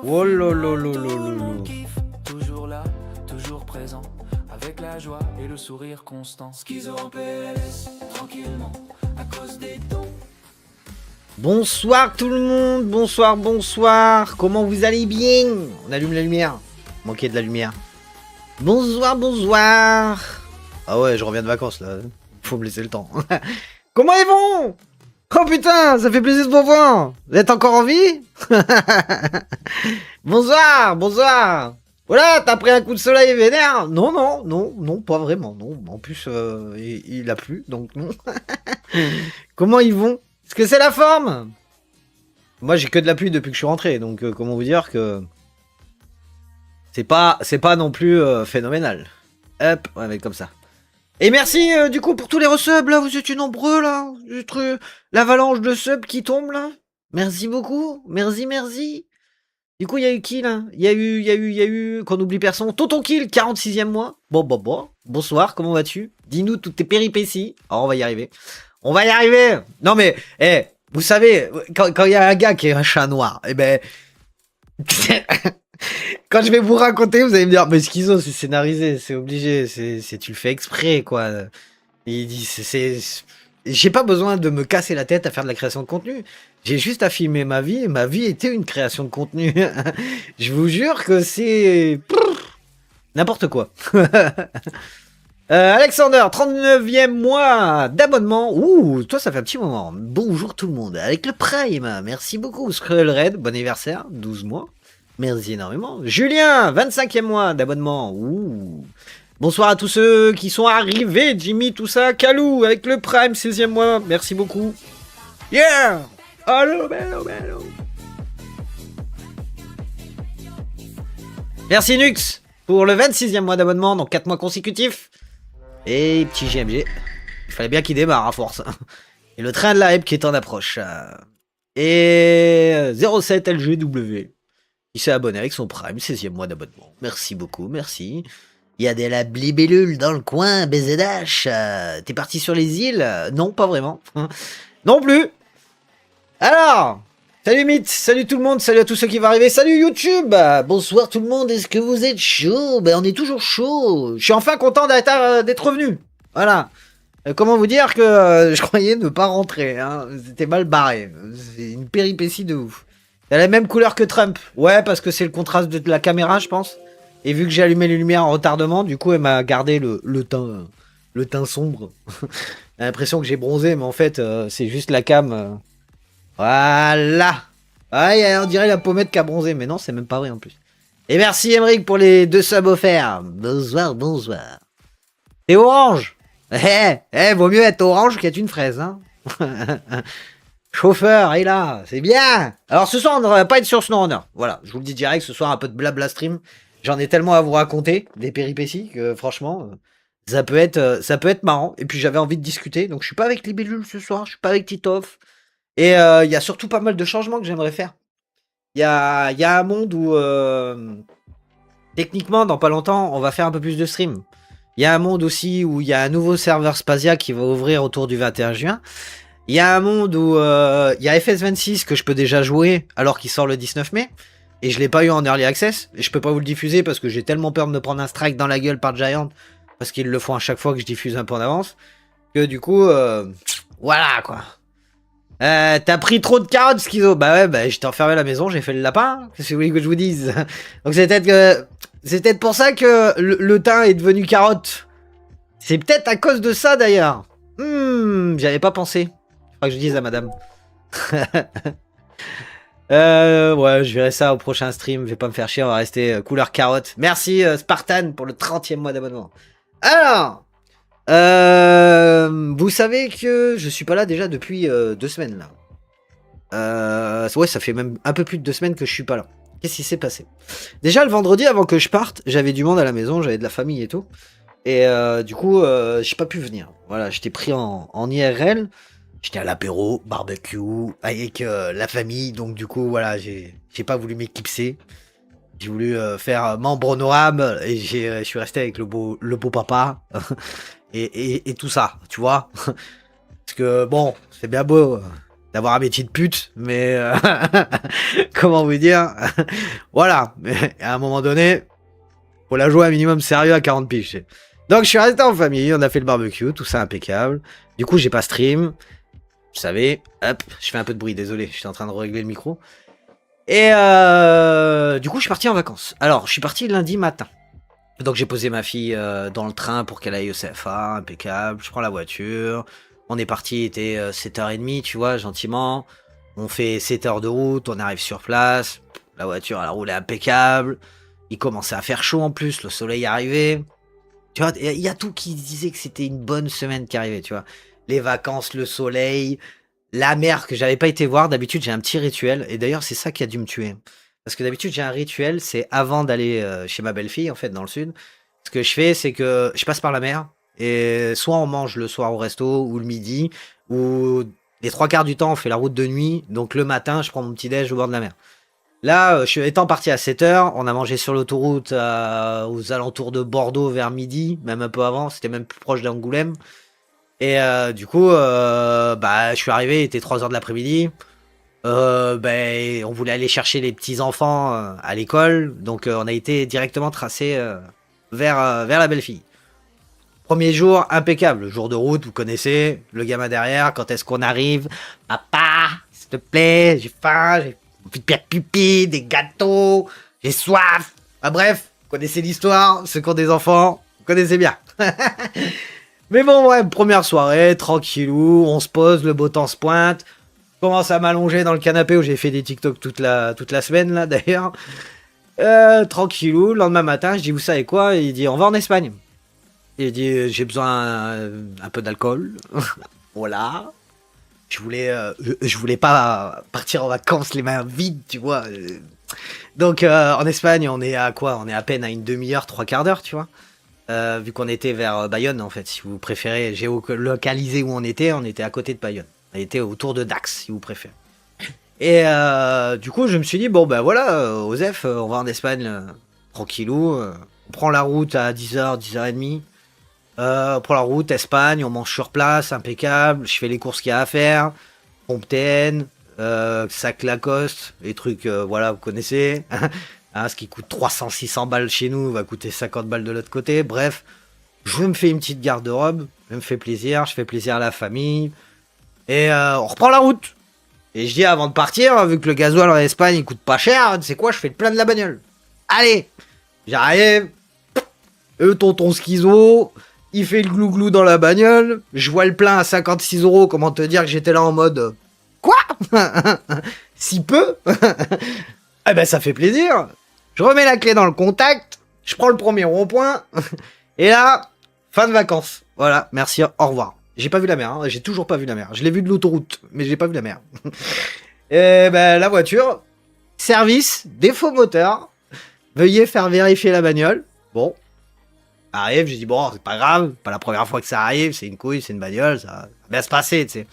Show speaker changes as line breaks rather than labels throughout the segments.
Oh lolo.
Toujours là, toujours présent, avec la joie et le sourire constant. Schizo en PLS, tranquillement, à cause des dons.
Bonsoir tout le monde, bonsoir. Comment vous allez bien? On allume la lumière. Manquez de la lumière. Bonsoir. Ah ouais, je reviens de vacances là. Faut me laisser le temps. Comment ils vont? Oh putain, ça fait plaisir de vous voir. Vous êtes encore en vie? Bonsoir. Voilà, t'as pris un coup de soleil vénère? Non, pas vraiment, non. En plus, il a plu, donc non. Comment ils vont? Est-ce que c'est la forme? Moi, j'ai que de la pluie depuis que je suis rentré, donc comment vous dire que c'est pas non plus phénoménal. Hop, on va mettre comme ça. Et merci du coup pour tous les resubs là, vous étiez nombreux là, l'avalanche de subs qui tombe là. Merci beaucoup, merci. Du coup, il y a eu qui là? Il y a eu, qu'on oublie personne, Tonton Kill, 46e mois. Bon, bonsoir, comment vas-tu? Dis-nous toutes tes péripéties. Alors, on va y arriver. Non mais, vous savez, quand il y a un gars qui est un chat noir, eh ben... Quand je vais vous raconter, vous allez me dire, mais Schizo, c'est scénarisé, c'est obligé, tu le fais exprès, quoi. Il dit, j'ai pas besoin de me casser la tête à faire de la création de contenu. J'ai juste à filmer ma vie, et ma vie était une création de contenu. Je vous jure que c'est... n'importe quoi. Alexander, 39e mois d'abonnement. Ouh, toi, ça fait un petit moment. Bonjour tout le monde. Avec le Prime, merci beaucoup. Skrull Red, bon anniversaire, 12 mois. Merci énormément. Julien, 25e mois d'abonnement. Ouh. Bonsoir à tous ceux qui sont arrivés. Jimmy, tout ça. Kalou, avec le Prime, 16e mois. Merci beaucoup. Yeah. Allô, bello. Merci Nux pour le 26e mois d'abonnement, donc 4 mois consécutifs. Et petit GMG. Il fallait bien qu'il démarre à force. Et le train de la hype qui est en approche. Et 07 LGW. Il s'est abonné avec son Prime, 16e mois d'abonnement. Merci beaucoup, merci. Il y a des la blibellule dans le coin, BZH. T'es parti sur les îles? Non, pas vraiment. Non plus. Alors, salut Mythe, salut tout le monde, salut à tous ceux qui vont arriver, salut YouTube. Bonsoir tout le monde, est-ce que vous êtes chaud? Ben on est toujours chaud. Je suis enfin content d'être revenu. Voilà. Comment vous dire que je croyais ne pas rentrer, hein. C'était mal barré. C'est une péripétie de ouf. Elle a la même couleur que Trump. Ouais, parce que c'est le contraste de la caméra, je pense. Et vu que j'ai allumé les lumières en retardement, du coup, elle m'a gardé le teint sombre. J'ai l'impression que j'ai bronzé, mais en fait, c'est juste la cam. Voilà. Ouais, on dirait la pommette qui a bronzé, mais non, c'est même pas vrai en plus. Et merci Emeric pour les 2 subs offerts. Bonsoir. Et orange. Vaut mieux être orange qu'être une fraise, hein. Chauffeur, est là, c'est bien. Alors ce soir, on ne va pas être sur SnowRunner. Voilà, je vous le dis direct, ce soir, un peu de blabla stream. J'en ai tellement à vous raconter, des péripéties, que franchement, ça peut être marrant. Et puis j'avais envie de discuter, donc je suis pas avec Libellule ce soir, je suis pas avec Titoff. Et il y a surtout pas mal de changements que j'aimerais faire. Il y a un monde où, techniquement, dans pas longtemps, on va faire un peu plus de stream. Il y a un monde aussi où il y a un nouveau serveur Spazia qui va ouvrir autour du 21 juin. Il y a un monde où il y a FS26 que je peux déjà jouer alors qu'il sort le 19 mai. Et je l'ai pas eu en early access. Et je peux pas vous le diffuser parce que j'ai tellement peur de me prendre un strike dans la gueule par Giant. Parce qu'ils le font à chaque fois que je diffuse un peu en avance. Que du coup, voilà quoi. T'as pris trop de carottes, Schizo. Bah ouais, j'étais enfermé à la maison, j'ai fait le lapin. Qu'est-ce que vous voulez que je vous dise? Donc c'est peut-être pour ça que le teint est devenu carotte. C'est peut-être à cause de ça d'ailleurs. J'avais pas pensé. Faut que je dise à madame. Ouais, je verrai ça au prochain stream. Je vais pas me faire chier, on va rester couleur carotte. Merci Spartan pour le 30e mois d'abonnement. Alors, vous savez que je suis pas là déjà depuis 2 semaines là. Ouais, ça fait même un peu plus de 2 semaines que je suis pas là. Qu'est-ce qui s'est passé? Déjà le vendredi avant que je parte, j'avais du monde à la maison, j'avais de la famille et tout. Et du coup, j'ai pas pu venir. Voilà, j'étais pris en IRL. J'étais à l'apéro, barbecue, avec la famille, donc du coup, voilà, j'ai pas voulu m'éclipser. J'ai voulu faire membre honorable, et je suis resté avec le beau papa, et tout ça, tu vois. Parce que, bon, c'est bien beau d'avoir un métier de pute, mais comment vous dire, voilà. Mais à un moment donné, faut la jouer un minimum sérieux à 40 piges. Donc je suis resté en famille, on a fait le barbecue, tout ça impeccable. Du coup, j'ai pas stream. Vous savez, hop, je fais un peu de bruit, désolé, j'étais en train de régler le micro. Et du coup, je suis parti en vacances. Alors, je suis parti lundi matin. Donc, j'ai posé ma fille dans le train pour qu'elle aille au CFA, impeccable. Je prends la voiture. On est parti, il était 7h30, tu vois, gentiment. On fait 7 heures de route, on arrive sur place. La voiture, elle a roulé impeccable. Il commençait à faire chaud en plus, le soleil arrivait. Tu vois, il y a tout qui disait que c'était une bonne semaine qui arrivait, tu vois. Les vacances, le soleil, la mer que j'avais pas été voir. D'habitude, j'ai un petit rituel. Et d'ailleurs, c'est ça qui a dû me tuer. Parce que d'habitude, j'ai un rituel, c'est avant d'aller chez ma belle-fille, en fait, dans le sud. Ce que je fais, c'est que je passe par la mer. Et soit on mange le soir au resto, ou le midi, ou les 3 quarts du temps, on fait la route de nuit. Donc le matin, je prends mon petit déj au bord de la mer. Là, je suis étant parti à 7 heures, on a mangé sur l'autoroute aux alentours de Bordeaux vers midi, même un peu avant, c'était même plus proche d'Angoulême. Et du coup, bah, je suis arrivé, il était 3 heures de l'après-midi. Ben, on voulait aller chercher les petits-enfants à l'école, donc on a été directement tracé vers la belle-fille. Premier jour, impeccable, jour de route, vous connaissez, le gamin derrière, quand est-ce qu'on arrive? Papa, s'il te plaît, j'ai faim, j'ai envie de faire pipi, des gâteaux, j'ai soif. Ah bref, vous connaissez l'histoire, ceux qui ont des enfants, vous connaissez bien. Mais bon, ouais, première soirée, tranquillou, on se pose, le beau temps se pointe. Je commence à m'allonger dans le canapé où j'ai fait des TikTok toute la semaine, là, d'ailleurs. Tranquillou, le lendemain matin, je dis, vous savez quoi? Il dit, on va en Espagne. Il dit, j'ai besoin un peu d'alcool. Voilà. Je voulais pas partir en vacances les mains vides, tu vois. Donc, en Espagne, on est à quoi? On est à peine à une demi-heure, 3 quarts d'heure, tu vois. Vu qu'on était vers Bayonne, en fait, si vous préférez géolocaliser où on était à côté de Bayonne. On était autour de Dax, si vous préférez. Et du coup, je me suis dit, bon, ben voilà, Osef, on va en Espagne, tranquillou. On prend la route à 10h, 10h30. On prend la route, Espagne, on mange sur place, impeccable. Je fais les courses qu'il y a à faire. Pompten, sac Lacoste, les trucs, voilà, vous connaissez. Hein, ce qui coûte 300-600 balles chez nous va coûter 50 balles de l'autre côté. Bref, je me fais une petite garde-robe, je me fais plaisir, je fais plaisir à la famille. Et on reprend la route. Et je dis avant de partir, vu que le gasoil en Espagne il coûte pas cher, tu sais quoi, je fais le plein de la bagnole. Allez, j'arrive. Tonton Schizo, il fait le glouglou dans la bagnole. Je vois le plein à 56 euros. Comment te dire que j'étais là en mode quoi? Si peu? Eh ben ça fait plaisir. Je remets la clé dans le contact. Je prends le premier rond-point. Et là, fin de vacances. Voilà, merci, au revoir. J'ai pas vu la mer, hein. J'ai toujours pas vu la mer. Je l'ai vu de l'autoroute, mais j'ai pas vu la mer. Et ben la voiture, service, défaut moteur. Veuillez faire vérifier la bagnole. Bon, arrive, j'ai dit bon, c'est pas grave, pas la première fois que ça arrive, c'est une couille, c'est une bagnole, ça va bien se passer, tu sais.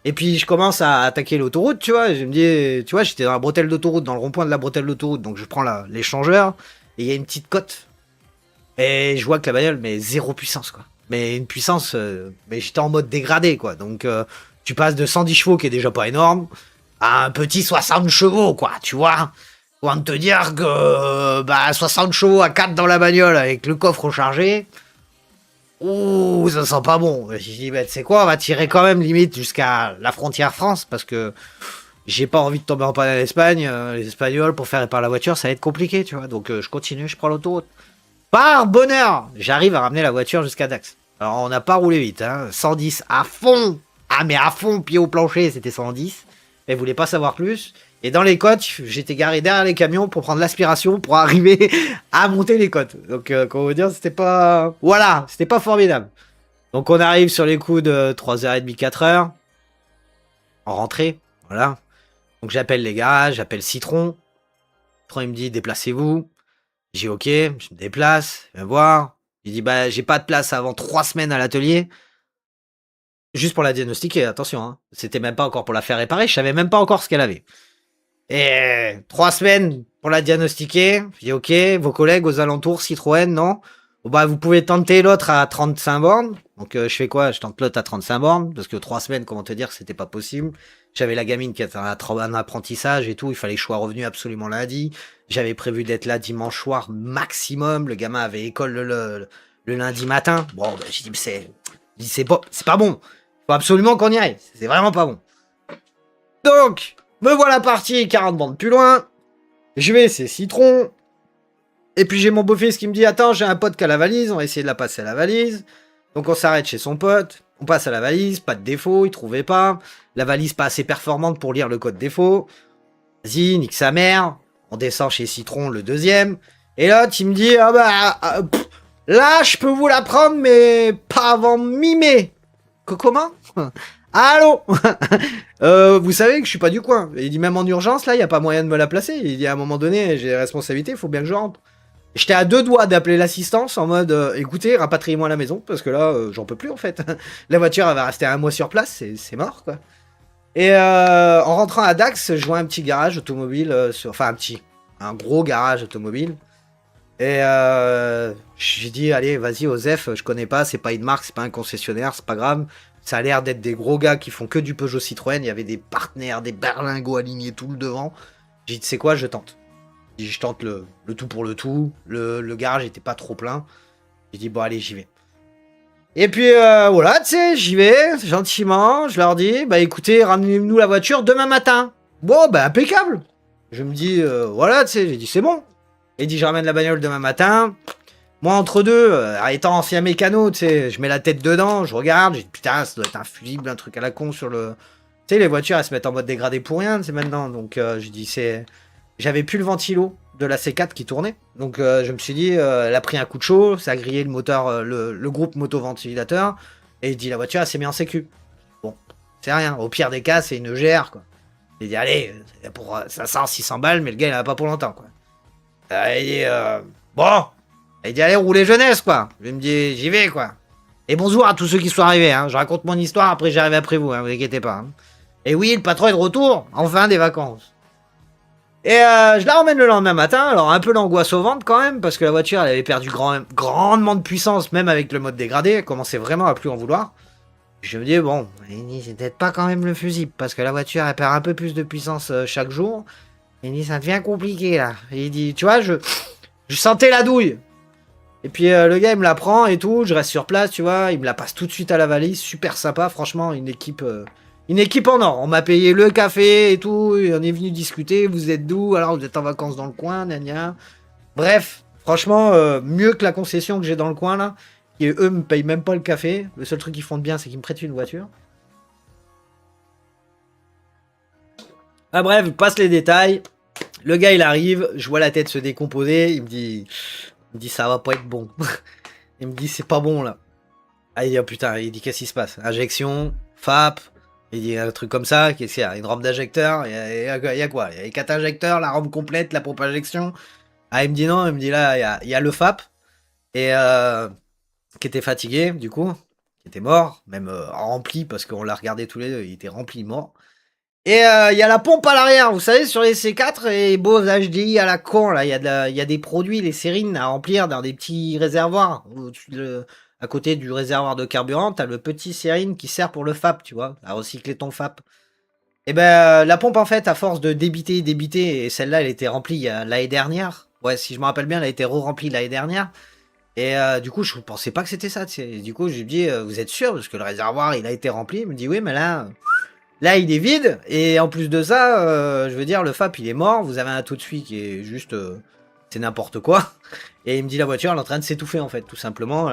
Et puis je commence à attaquer l'autoroute, tu vois, je me dis, tu vois, j'étais dans la bretelle d'autoroute, dans le rond-point de la bretelle d'autoroute, donc je prends l'échangeur, et il y a une petite côte. Et je vois que la bagnole, mais zéro puissance, quoi. Mais une puissance, mais j'étais en mode dégradé, quoi. Donc tu passes de 110 chevaux, qui est déjà pas énorme, à un petit 60 chevaux, quoi, tu vois. Pour te dire que 60 chevaux à 4 dans la bagnole avec le coffre rechargé, ouh, ça sent pas bon. J'ai dit, tu sais quoi, on va tirer quand même limite jusqu'à la frontière France parce que j'ai pas envie de tomber en panne en Espagne. Les Espagnols, pour faire réparer la voiture, ça va être compliqué, tu vois. Donc je continue, je prends l'autoroute. Par bonheur, j'arrive à ramener la voiture jusqu'à Dax. Alors on n'a pas roulé vite, hein. 110 à fond. Ah mais à fond, pied au plancher, c'était 110. Elle voulait pas savoir plus. Et dans les côtes, j'étais garé derrière les camions pour prendre l'aspiration pour arriver à monter les côtes. Donc, comment vous dire, c'était pas... Voilà, c'était pas formidable. Donc, on arrive sur les coups de 3h30, 4h. En rentrée, voilà. Donc, j'appelle les gars, j'appelle Citron. Citron, il me dit, déplacez-vous. J'ai dit, ok, je me déplace, viens voir. Il dit, j'ai pas de place avant 3 semaines à l'atelier. Juste pour la diagnostiquer, attention. Hein. C'était même pas encore pour la faire réparer, je savais même pas encore ce qu'elle avait. Et 3 semaines pour la diagnostiquer. Je dis ok, vos collègues aux alentours, Citroën, non? Bon, vous pouvez tenter l'autre à 35 bornes. Donc je fais quoi? Je tente l'autre à 35 bornes. Parce que 3 semaines, comment te dire que c'était pas possible. J'avais la gamine qui était un apprentissage et tout. Il fallait que je sois revenu absolument lundi. J'avais prévu d'être là dimanche soir maximum. Le gamin avait école le lundi matin. Bon, ben, j'ai dit, c'est pas bon. Faut absolument qu'on y aille. C'est vraiment pas bon. Donc, me voilà parti 40 bandes plus loin. Je vais, c'est Citron. Et puis j'ai mon beau-fils qui me dit, attends, j'ai un pote qui a la valise. On va essayer de la passer à la valise. Donc on s'arrête chez son pote. On passe à la valise. Pas de défaut. Il trouvait pas. La valise pas assez performante pour lire le code défaut. Vas-y, nique sa mère. On descend chez Citron, le deuxième. Et l'autre, il me dit, ah bah, là, je peux vous la prendre, mais pas avant mi-mai. Comment? Allô? Vous savez que je suis pas du coin. Il dit, même en urgence, là, il n'y a pas moyen de me la placer. Il dit, à un moment donné, j'ai des responsabilités, il faut bien que je rentre. J'étais à 2 doigts d'appeler l'assistance en mode, écoutez, rapatriez-moi à la maison, parce que là, j'en peux plus, en fait. La voiture, elle va rester 1 mois sur place, c'est mort, quoi. Et en rentrant à Dax, je vois un petit garage automobile, enfin un gros garage automobile. Et j'ai dit, allez, vas-y, Osef, je connais pas, c'est pas une marque, c'est pas un concessionnaire, c'est pas grave. Ça a l'air d'être des gros gars qui font que du Peugeot Citroën. Il y avait des partenaires, des berlingots alignés tout le devant. J'ai dit, c'est quoi, je tente. J'ai dit, je tente le tout pour le tout. Le garage était pas trop plein. J'ai dit, bon, allez, j'y vais. Et puis voilà, tu sais, j'y vais, gentiment. Je leur dis, bah écoutez, ramenez-nous la voiture demain matin. Bon, bah impeccable. Je me dis, voilà, tu sais, j'ai dit, c'est bon. Il dit, je ramène la bagnole demain matin. Moi, entre deux, étant ancien mécano, tu sais, je mets la tête dedans, je regarde, j'ai dit, putain, ça doit être un fusible, un truc à la con sur le... Tu sais, les voitures, elles se mettent en mode dégradé pour rien, c'est maintenant. Donc, j'ai dit, c'est... J'avais plus le ventilo de la C4 qui tournait. Donc, je me suis dit, elle a pris un coup de chaud, ça a grillé le moteur, le groupe moto-ventilateur. Et il dit, la voiture, elle s'est mise en sécu. Bon, c'est rien. Au pire des cas, c'est une GR, quoi. J'ai dit, allez, pour 500, 600 balles, mais le gars, il en a pas pour longtemps, quoi. Il dit, bon... Il dit, allez, roulez jeunesse, quoi. Je me dis, j'y vais, quoi. Et bonjour à tous ceux qui sont arrivés, hein. Je raconte mon histoire, après j'arrive après vous, hein, vous inquiétez pas. Hein. Et oui, le patron est de retour, enfin des vacances. Et je la ramène le lendemain matin, alors un peu l'angoisse au ventre quand même, parce que la voiture, elle avait perdu grandement de puissance, même avec le mode dégradé, elle commençait vraiment à plus en vouloir. Je me dis, bon, c'est peut-être pas quand même le fusible, parce que la voiture, elle perd un peu plus de puissance chaque jour. Il dit, ça devient compliqué, là. Et il dit, tu vois, je sentais la douille. Et puis le gars il me la prend et tout, je reste sur place, tu vois, il me la passe tout de suite à la valise, super sympa, franchement, une équipe en or. On m'a payé le café et tout, et on est venu discuter, vous êtes d'où, alors vous êtes en vacances dans le coin, gna. Bref, franchement, mieux que la concession que j'ai dans le coin là, qui eux me payent même pas le café, le seul truc qu'ils font de bien c'est qu'ils me prêtent une voiture. Ah bref, je passe les détails, le gars il arrive, je vois la tête se décomposer, il me dit ça va pas être bon. Il me dit c'est pas bon là. Ah il dit oh putain, il dit qu'est-ce qui se passe? Injection, FAP, il dit un truc comme ça, qu'est-ce qu'il y a? Une rampe d'injecteur, il y a quoi? Il y a les 4 injecteurs, la rampe complète, la pompe à injection. Ah il me dit non, il me dit là il y a le FAP et qui était fatigué du coup, qui était mort, même rempli parce qu'on l'a regardé tous les deux, il était rempli mort. Et il y a la pompe à l'arrière, vous savez, sur les C4 et Bose HDI à la con, là, il y a des produits, les sérines à remplir dans des petits réservoirs. À côté du réservoir de carburant, t'as le petit sérine qui sert pour le FAP, tu vois, à recycler ton FAP. Et ben, la pompe, en fait, à force de débiter, et celle-là, elle était remplie l'année dernière. Ouais, si je me rappelle bien, elle a été re-remplie l'année dernière. Et du coup, je pensais pas que c'était ça, tu sais. Du coup, je lui dis, vous êtes sûr? Parce que le réservoir, il a été rempli. Il me dit, oui, mais là, il est vide, et en plus de ça, je veux dire, le FAP, il est mort, vous avez un tout de suite qui est juste... c'est n'importe quoi. Et il me dit, la voiture, elle est en train de s'étouffer, en fait, tout simplement.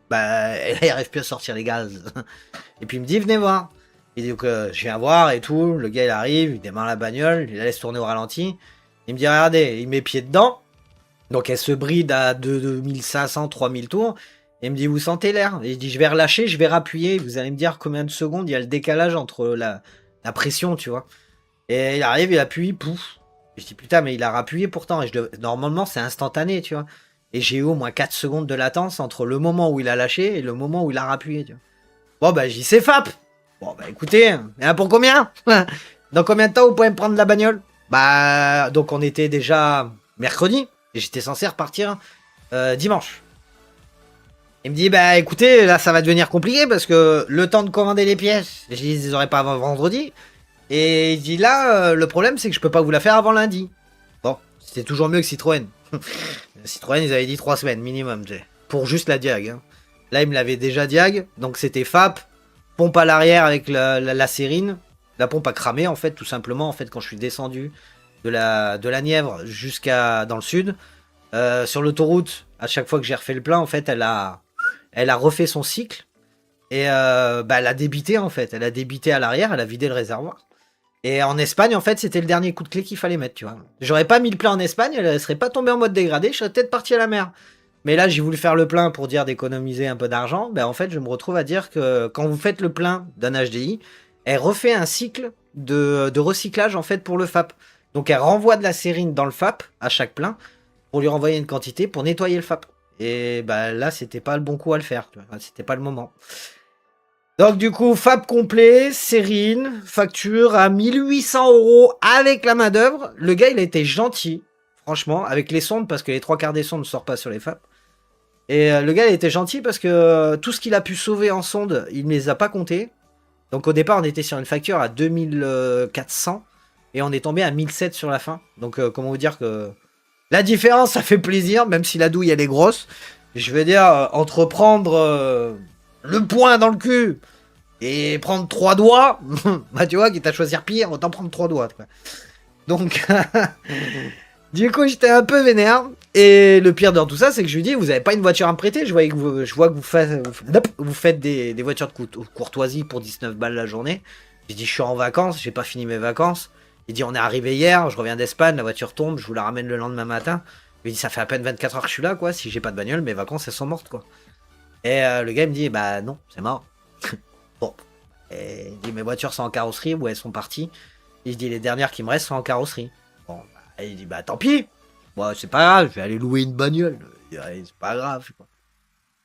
Elle arrive plus à sortir les gaz. Et puis il me dit, venez voir. Et donc, je viens voir et tout, le gars, il arrive, il démarre la bagnole, il la laisse tourner au ralenti. Il me dit, regardez, il met pied dedans. Donc, elle se bride à 2500, 3000 tours. Et il me dit, vous sentez l'air? Et il dit, je vais relâcher, je vais rappuyer. Vous allez me dire combien de secondes il y a le décalage entre la pression, tu vois. Et il arrive, il appuie, pouf. Et je dis, putain, mais il a rappuyé pourtant. Et normalement, c'est instantané, tu vois. Et j'ai eu au moins 4 secondes de latence entre le moment où il a lâché et le moment où il a rappuyé, tu vois. Bon, bah, j'y sais FAP. Bon, bah, écoutez, pour combien? Dans combien de temps vous pouvez me prendre la bagnole? Bah, donc on était déjà mercredi. Et j'étais censé repartir dimanche. Il me dit, bah écoutez, là ça va devenir compliqué parce que le temps de commander les pièces, je dis, ils auraient pas avant vendredi. Et il dit là, le problème c'est que je peux pas vous la faire avant lundi. Bon, c'était toujours mieux que Citroën. Citroën, ils avaient dit 3 semaines minimum, tu sais, pour juste la diag. Hein. Là, ils me l'avaient déjà diag, donc c'était FAP, pompe à l'arrière avec la sérine. La pompe a cramé, en fait, tout simplement, en fait, quand je suis descendu de la Nièvre jusqu'à dans le sud. Sur l'autoroute, à chaque fois que j'ai refait le plein, en fait, elle a refait son cycle. Et bah, elle a débité, en fait. Elle a débité à l'arrière, elle a vidé le réservoir. Et en Espagne, en fait, c'était le dernier coup de clé qu'il fallait mettre, tu vois. J'aurais pas mis le plein en Espagne, elle serait pas tombée en mode dégradé, je serais peut-être parti à la mer. Mais là, j'ai voulu faire le plein pour dire d'économiser un peu d'argent. Ben, en fait, je me retrouve à dire que quand vous faites le plein d'un HDI, elle refait un cycle de recyclage, en fait, pour le FAP. Donc, elle renvoie de la sérine dans le FAP à chaque plein pour lui renvoyer une quantité pour nettoyer le FAP. Et bah, là, c'était pas le bon coup à le faire. C'était pas le moment. Donc du coup, FAP complet, sérine, facture à 1800 € avec la main d'œuvre. Le gars, il a été gentil, franchement, avec les sondes, parce que les 3/4 des sondes ne sortent pas sur les FAP. Et le gars, il était gentil parce que tout ce qu'il a pu sauver en sonde, il ne les a pas comptés. Donc au départ, on était sur une facture à 2400 et on est tombé à 1700 sur la fin. Donc comment vous dire que la différence, ça fait plaisir, même si la douille, elle est grosse. Je veux dire, entre prendre le poing dans le cul et prendre 3 doigts, bah tu vois, quitte à choisir pire, autant prendre 3 doigts. Quoi. Donc, du coup, j'étais un peu vénère. Et le pire dans tout ça, c'est que je lui dis, vous avez pas une voiture à me prêter? Je vois que vous faites des voitures de courtoisie pour 19 balles la journée. J'ai dit, je suis en vacances, j'ai pas fini mes vacances. Il dit, on est arrivé hier, je reviens d'Espagne, la voiture tombe, je vous la ramène le lendemain matin. Il dit, ça fait à peine 24 heures que je suis là, quoi. Si j'ai pas de bagnole, mes vacances, elles sont mortes, quoi. Et le gars, il me dit, bah non, c'est mort. Bon. Et il dit, mes voitures sont en carrosserie ou elles sont parties. Il dit, les dernières qui me restent sont en carrosserie. Bon, bah, il dit, bah tant pis. Bon, c'est pas grave, je vais aller louer une bagnole. C'est pas grave, quoi.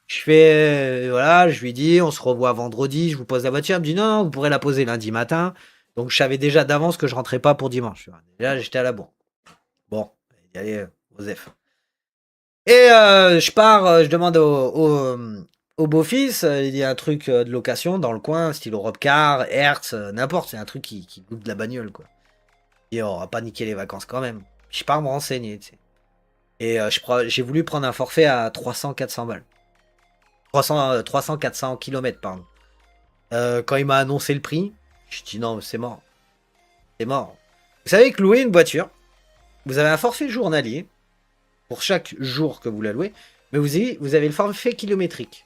Je fais, voilà, je lui dis, on se revoit vendredi, je vous pose la voiture. Il me dit, non, vous pourrez la poser lundi matin. Donc, je savais déjà d'avance que je rentrais pas pour dimanche. Déjà, j'étais à la bourre. Bon, il y allait Osef. Et je pars, je demande au beau-fils, il y a un truc de location dans le coin, style Europcar, Hertz, n'importe, c'est un truc qui goûte de la bagnole, quoi. Et on va pas niquer les vacances quand même. Je pars me renseigner, tu sais. Et j'ai voulu prendre un forfait à 300-400 balles. 300-400 km, pardon. Quand il m'a annoncé le prix, je dis non, c'est mort. C'est mort. Vous savez que louer une voiture, vous avez un forfait journalier pour chaque jour que vous la louez, mais vous avez le forfait kilométrique.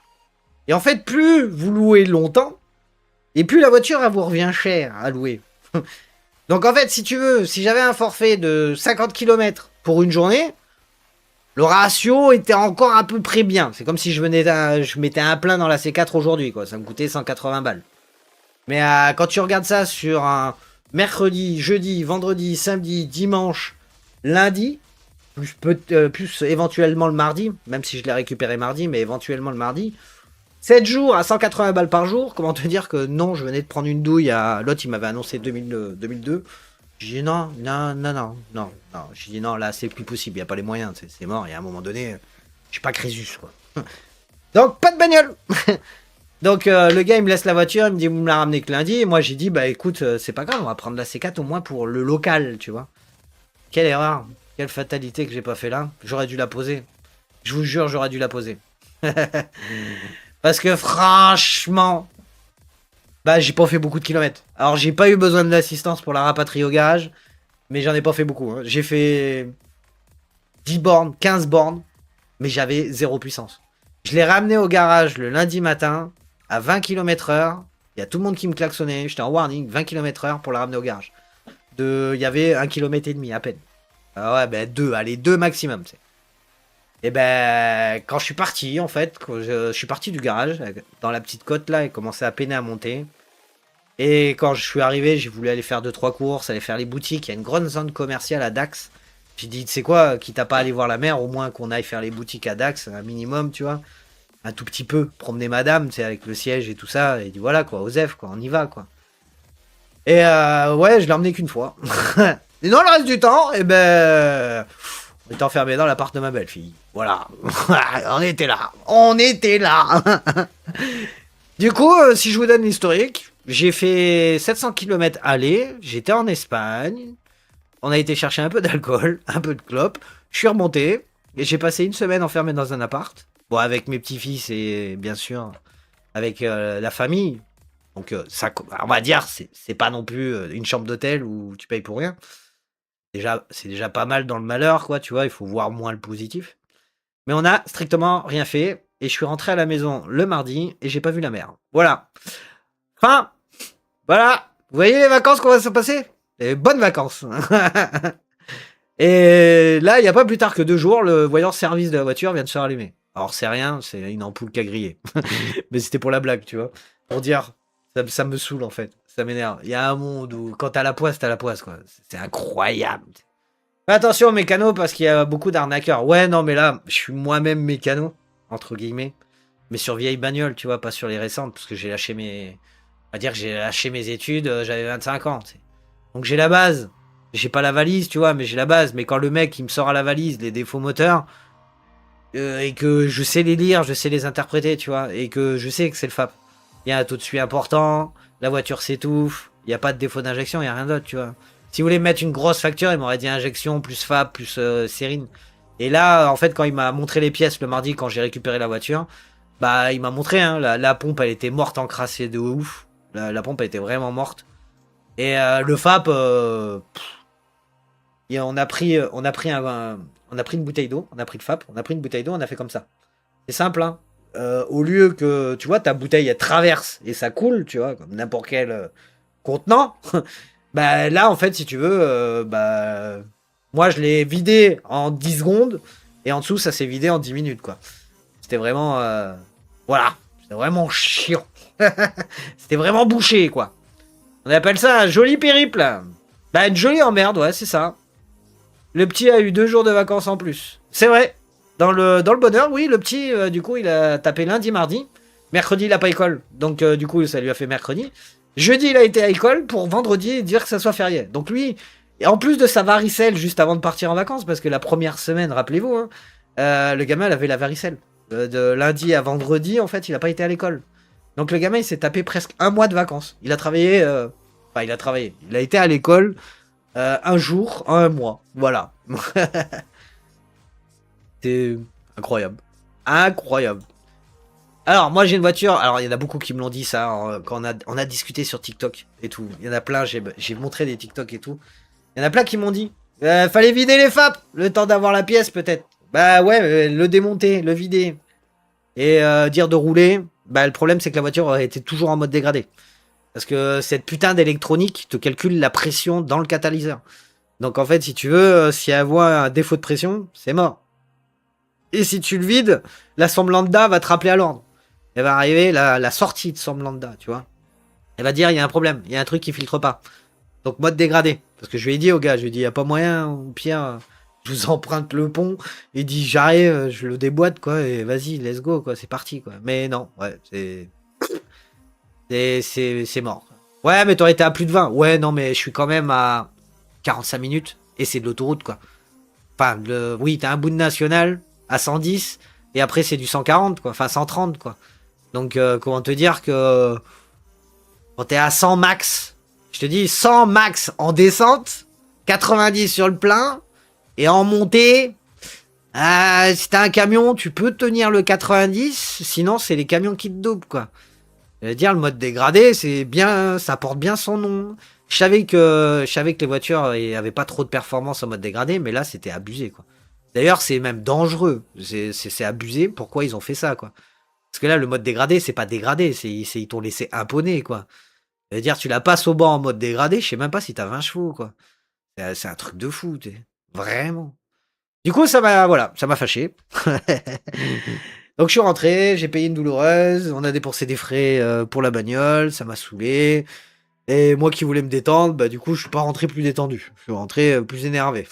Et en fait, plus vous louez longtemps, et plus la voiture, elle vous revient cher à louer. Donc en fait, si tu veux, si j'avais un forfait de 50 km pour une journée, le ratio était encore à peu près bien. C'est comme si je mettais un plein dans la C4 aujourd'hui, quoi. Ça me coûtait 180 balles. Mais quand tu regardes ça sur un mercredi, jeudi, vendredi, samedi, dimanche, lundi, plus éventuellement le mardi, même si je l'ai récupéré mardi, mais éventuellement le mardi, 7 jours à 180 balles par jour, comment te dire que non, je venais de prendre une douille à... L'autre, il m'avait annoncé 2002. J'ai dit non. J'ai dit non, là, c'est plus possible, il n'y a pas les moyens, c'est mort, et à un moment donné, je suis pas Crésus, quoi. Donc, pas de bagnole. Donc, le gars, il me laisse la voiture, il me dit, vous me la ramenez que lundi, et moi, j'ai dit, bah écoute, c'est pas grave, on va prendre la C4 au moins pour le local, tu vois. Quelle erreur, quelle fatalité que j'ai pas fait là, j'aurais dû la poser. Je vous jure, j'aurais dû la poser. Parce que franchement, bah j'ai pas fait beaucoup de kilomètres. Alors j'ai pas eu besoin de l'assistance pour la rapatrier au garage, mais j'en ai pas fait beaucoup. Hein. J'ai fait 10 bornes, 15 bornes, mais j'avais 0 puissance. Je l'ai ramené au garage le lundi matin à 20 km/h. Il y a tout le monde qui me klaxonnait. J'étais en warning, 20 km/h pour la ramener au garage. Il y avait 1,5 km à peine. Ah ouais, ben 2 maximum, tu sais. Et ben, quand je suis parti, en fait, quand je suis parti du garage, dans la petite côte là, et commençait à peiner à monter. Et quand je suis arrivé, j'ai voulu aller faire 2-3 courses, aller faire les boutiques. Il y a une grande zone commerciale à Dax. J'ai dit, tu sais quoi, quitte à pas aller voir la mer, au moins qu'on aille faire les boutiques à Dax, un minimum, tu vois. Un tout petit peu, promener madame, tu sais, avec le siège et tout ça. Et dit, voilà, quoi, Osef, quoi, on y va, quoi. Et ouais, je l'ai emmené qu'une fois. Et dans le reste du temps, et ben... On était enfermé dans l'appart de ma belle-fille. Voilà. On était là. Du coup, si je vous donne l'historique, j'ai fait 700 km aller, j'étais en Espagne, on a été chercher un peu d'alcool, un peu de clope, je suis remonté, et j'ai passé une semaine enfermé dans un appart. Bon, avec mes petits-fils et bien sûr avec la famille. Donc ça, on va dire, c'est pas non plus une chambre d'hôtel où tu payes pour rien. Déjà, c'est déjà pas mal dans le malheur, quoi, tu vois, il faut voir moins le positif. Mais on a strictement rien fait, et je suis rentré à la maison le mardi, et j'ai pas vu la mer. Voilà. Enfin, voilà. Vous voyez les vacances qu'on va se passer? Les bonnes vacances. Et là, il n'y a pas plus tard que 2 jours, le voyant service de la voiture vient de se rallumer. Alors c'est rien, c'est une ampoule qui a grillé. Mais c'était pour la blague, tu vois. Pour dire, ça me saoule en fait. Ça m'énerve. Il y a un monde où quand t'as la poisse, quoi. C'est incroyable. Fais attention aux mécanos parce qu'il y a beaucoup d'arnaqueurs. Ouais, non, mais là, je suis moi-même mécano, entre guillemets. Mais sur vieille bagnole, tu vois, pas sur les récentes, parce que j'ai lâché mes... On va dire que j'ai lâché mes études, j'avais 25 ans. Tu sais. Donc j'ai la base. J'ai pas la valise, tu vois, mais j'ai la base. Mais quand le mec, il me sort à la valise les défauts moteurs, et que je sais les lire, je sais les interpréter, tu vois, et que je sais que c'est le FAP. Il y a un taux de suie important, la voiture s'étouffe, il n'y a pas de défaut d'injection, il n'y a rien d'autre, tu vois. Si vous voulez mettre une grosse facture, il m'aurait dit injection, plus FAP, plus sérine. Et là, en fait, quand il m'a montré les pièces le mardi, quand j'ai récupéré la voiture, bah, il m'a montré, hein, la pompe, elle était morte, encrassée de ouf. La pompe, elle était vraiment morte. Et le FAP, et on a pris une bouteille d'eau, on a pris le FAP, on a pris une bouteille d'eau, on a fait comme ça. C'est simple, hein. Au lieu que, tu vois, ta bouteille, elle traverse et ça coule, tu vois, comme n'importe quel contenant, bah là, en fait, si tu veux, bah, moi, je l'ai vidé en 10 secondes et en dessous, ça s'est vidé en 10 minutes, quoi. C'était vraiment, voilà, c'était vraiment chiant. C'était vraiment bouché, quoi. On appelle ça un joli périple. Bah, une jolie emmerde, ouais, c'est ça. Le petit a eu 2 jours de vacances en plus. C'est vrai. Dans le bonheur, oui, le petit, du coup, il a tapé lundi, mardi. Mercredi, il a pas école. Donc, du coup, ça lui a fait mercredi. Jeudi, il a été à école pour vendredi dire que ça soit férié. Donc, lui, et en plus de sa varicelle juste avant de partir en vacances, parce que la première semaine, rappelez-vous, hein, le gamin, il avait la varicelle. De lundi à vendredi, en fait, il a pas été à l'école. Donc, le gamin, il s'est tapé presque 1 mois de vacances. Il a travaillé. Enfin, il a travaillé. Il a été à l'école. Un jour, un mois. Voilà. C'est incroyable. Incroyable. Alors, moi j'ai une voiture. Alors, il y en a beaucoup qui me l'ont dit ça quand on a discuté sur TikTok et tout. Il y en a plein, j'ai montré des TikTok et tout. Il y en a plein qui m'ont dit fallait vider les FAP, le temps d'avoir la pièce peut-être. Bah ouais, le démonter, le vider. Et dire de rouler. Bah, le problème, c'est que la voiture était toujours en mode dégradé. Parce que cette putain d'électronique te calcule la pression dans le catalyseur. Donc en fait, si tu veux, si elle voit un défaut de pression, c'est mort. Et si tu le vides, la somme lambda va te rappeler à l'ordre. Elle va arriver la sortie de somme lambda, tu vois. Elle va dire, il y a un problème, il y a un truc qui filtre pas. Donc mode dégradé. Parce que je lui ai dit au gars, je lui ai dit, il n'y a pas moyen, au pire, je vous emprunte le pont. Il dit, j'arrive, je le déboîte, quoi, et vas-y, let's go, quoi, c'est parti, quoi. Mais non, ouais, c'est mort. Ouais, mais t'aurais été à plus de 20. Ouais, non, mais je suis quand même à 45 minutes. Et c'est de l'autoroute, quoi. Enfin, oui, t'as un bout de national à 110. Et après, c'est du 140, quoi. Enfin, 130, quoi. Donc, comment te dire que quand t'es à 100 max, je te dis 100 max en descente, 90 sur le plein, et en montée, si t'as un camion, tu peux tenir le 90. Sinon, c'est les camions qui te doublent, quoi. Dire le mode dégradé, c'est bien, ça porte bien son nom. Je savais que les voitures avaient pas trop de performance en mode dégradé, mais là c'était abusé, quoi. D'ailleurs, c'est même dangereux. C'est abusé. Pourquoi ils ont fait ça, quoi? Parce que là, le mode dégradé, c'est pas dégradé, ils t'ont laissé imponer, quoi. C'est-à-dire, tu la passes au banc en mode dégradé, je sais même pas si t'as 20 chevaux, quoi. C'est un truc de fou, vraiment. Du coup, voilà, ça m'a fâché. Donc je suis rentré, j'ai payé une douloureuse, on a dépensé des frais pour la bagnole, ça m'a saoulé. Et moi qui voulais me détendre, bah du coup je suis pas rentré plus détendu. Je suis rentré plus énervé.